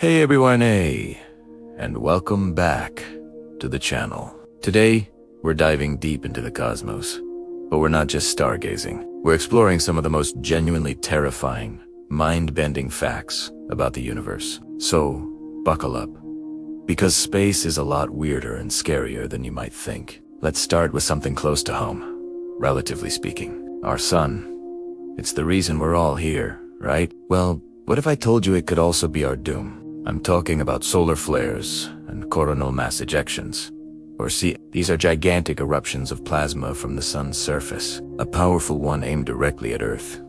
Hey everyone, and welcome back to the channel. Today, we're diving deep into the cosmos, but we're not just stargazing. We're exploring some of the most genuinely terrifying, mind-bending facts about the universe. So, buckle up, because space is a lot weirder and scarier than you might think. Let's start with something close to home, relatively speaking. Our sun. It's the reason we're all here, right? Well, what if I told you it could also be our doom? I'm talking about solar flares and coronal mass ejections. Or see, these are gigantic eruptions of plasma from the sun's surface. A powerful one aimed directly at Earth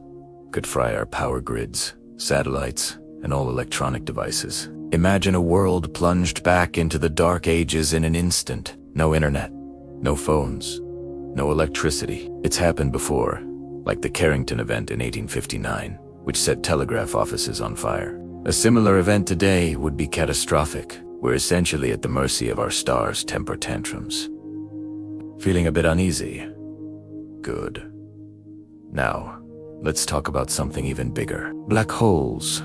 could fry our power grids, satellites, and all electronic devices. Imagine a world plunged back into the dark ages in an instant. No internet, no phones, no electricity. It's happened before, like the Carrington event in 1859, which set telegraph offices on fire. A similar event today would be catastrophic. We're essentially at the mercy of our star's temper tantrums. Feeling a bit uneasy? Good. Now, let's talk about something even bigger. Black holes.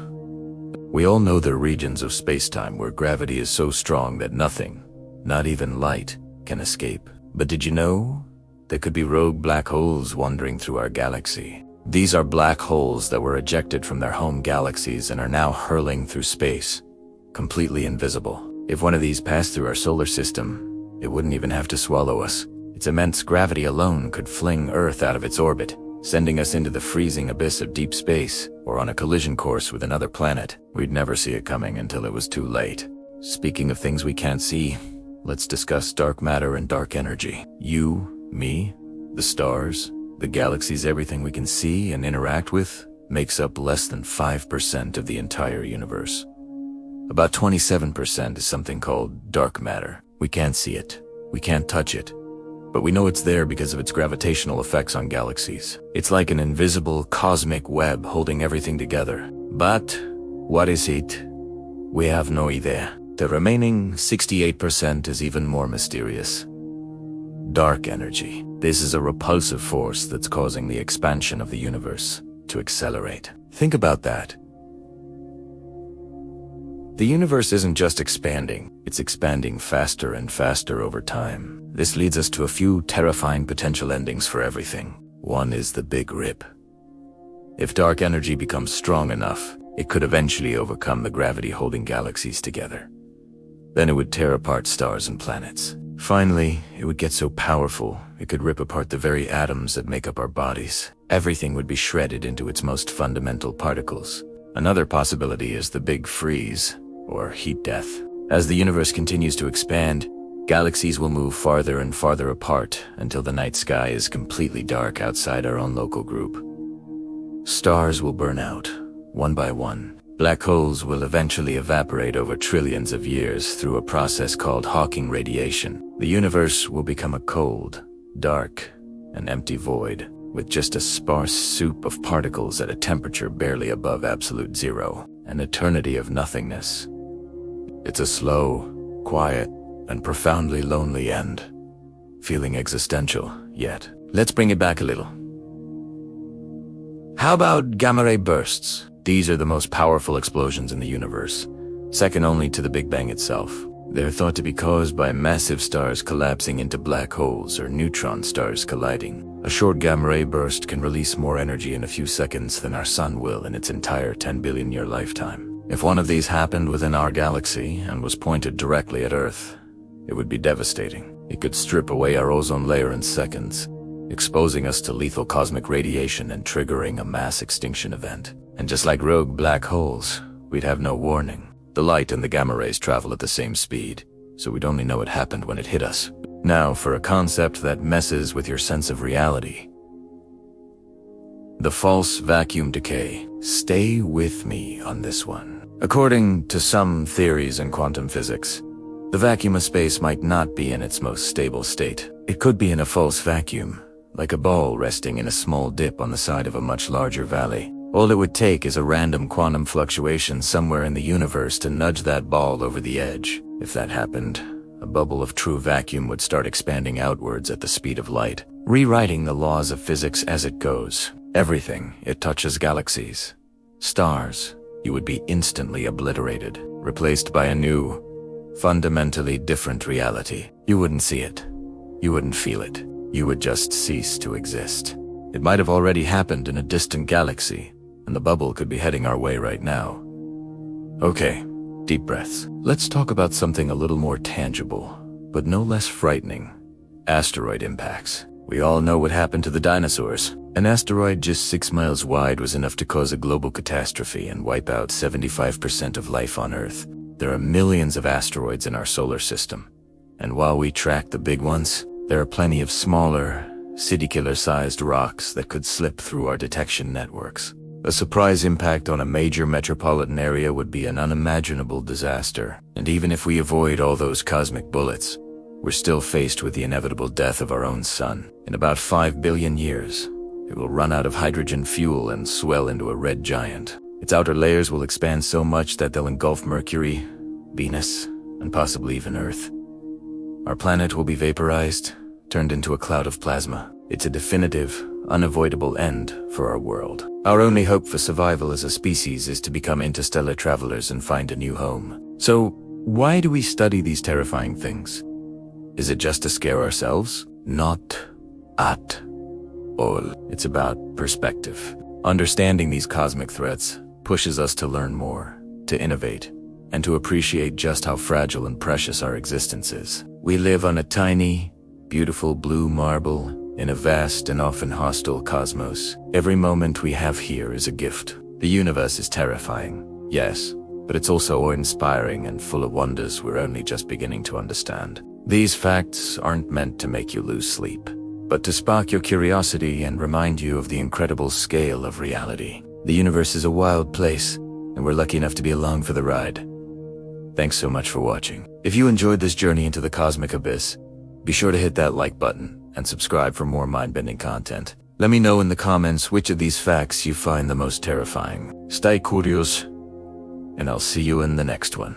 We all know they're regions of space-time where gravity is so strong that nothing, not even light, can escape. But did you know there could be rogue black holes wandering through our galaxy? These are black holes that were ejected from their home galaxies and are now hurling through space, completely invisible. If one of these passed through our solar system, it wouldn't even have to swallow us. Its immense gravity alone could fling Earth out of its orbit, sending us into the freezing abyss of deep space, or on a collision course with another planet. We'd never see it coming until it was too late. Speaking of things we can't see, let's discuss dark matter and dark energy. You, me, the stars, the galaxies, everything we can see and interact with makes up less than 5% of the entire universe. About 27% is something called dark matter. We can't see it, we can't touch it, but we know it's there because of its gravitational effects on galaxies. It's like an invisible cosmic web holding everything together. But what is it? We have no idea. The remaining 68% is even more mysterious. Dark energy. This is a repulsive force that's causing the expansion of the universe to accelerate. Think about that. The universe isn't just expanding, it's expanding faster and faster over time. This leads us to a few terrifying potential endings for everything. One is the Big Rip. If dark energy becomes strong enough, it could eventually overcome the gravity holding galaxies together. Then it would tear apart stars and planets. Finally, it would get so powerful, it could rip apart the very atoms that make up our bodies. Everything would be shredded into its most fundamental particles. Another possibility is the Big Freeze, or heat death. As the universe continues to expand, galaxies will move farther and farther apart until the night sky is completely dark outside our own local group. Stars will burn out, one by one. Black holes will eventually evaporate over trillions of years through a process called Hawking radiation. The universe will become a cold, dark, and empty void, with just a sparse soup of particles at a temperature barely above absolute zero, an eternity of nothingness. It's a slow, quiet, and profoundly lonely end, feeling existential, yet. Let's bring it back a little. How about gamma ray bursts? These are the most powerful explosions in the universe, second only to the Big Bang itself. They're thought to be caused by massive stars collapsing into black holes or neutron stars colliding. A short gamma ray burst can release more energy in a few seconds than our sun will in its entire 10 billion year lifetime. If one of these happened within our galaxy and was pointed directly at Earth, it would be devastating. It could strip away our ozone layer in seconds, exposing us to lethal cosmic radiation and triggering a mass extinction event. And just like rogue black holes, we'd have no warning. The light and the gamma rays travel at the same speed, so we'd only know it happened when it hit us. Now, for a concept that messes with your sense of reality. The false vacuum decay. Stay with me on this one. According to some theories in quantum physics, the vacuum of space might not be in its most stable state. It could be in a false vacuum, like a ball resting in a small dip on the side of a much larger valley. All it would take is a random quantum fluctuation somewhere in the universe to nudge that ball over the edge. If that happened, a bubble of true vacuum would start expanding outwards at the speed of light, rewriting the laws of physics as it goes. Everything it touches, galaxies, stars, you would be instantly obliterated. replaced by a new, fundamentally different reality. You wouldn't see it. You wouldn't feel it. You would just cease to exist. It might have already happened in a distant galaxy, and the bubble could be heading our way right now. Okay, deep breaths. Let's talk about something a little more tangible, but no less frightening. Asteroid impacts. We all know what happened to the dinosaurs. An asteroid just 6 miles wide was enough to cause a global catastrophe and wipe out 75% of life on Earth. There are millions of asteroids in our solar system, and while we track the big ones, there are plenty of smaller, city-killer-sized rocks that could slip through our detection networks. A surprise impact on a major metropolitan area would be an unimaginable disaster, and even if we avoid all those cosmic bullets, we're still faced with the inevitable death of our own sun. In about 5 billion years, it will run out of hydrogen fuel and swell into a red giant. Its outer layers will expand so much that they'll engulf Mercury, Venus, and possibly even Earth. Our planet will be vaporized, turned into a cloud of plasma. It's a definitive, unavoidable end for our world. Our only hope for survival as a species is to become interstellar travelers and find a new home. So, why do we study these terrifying things? Is it just to scare ourselves? Not at all. It's about perspective. Understanding these cosmic threats pushes us to learn more, to innovate, and to appreciate just how fragile and precious our existence is. We live on a tiny, beautiful blue marble in a vast and often hostile cosmos. Every moment we have here is a gift. The universe is terrifying, yes, but it's also awe-inspiring and full of wonders we're only just beginning to understand. These facts aren't meant to make you lose sleep, but to spark your curiosity and remind you of the incredible scale of reality. The universe is a wild place, and we're lucky enough to be along for the ride. Thanks so much for watching. If you enjoyed this journey into the cosmic abyss, be sure to hit that like button and subscribe for more mind-bending content. Let me know in the comments which of these facts you find the most terrifying. Stay curious, and I'll see you in the next one.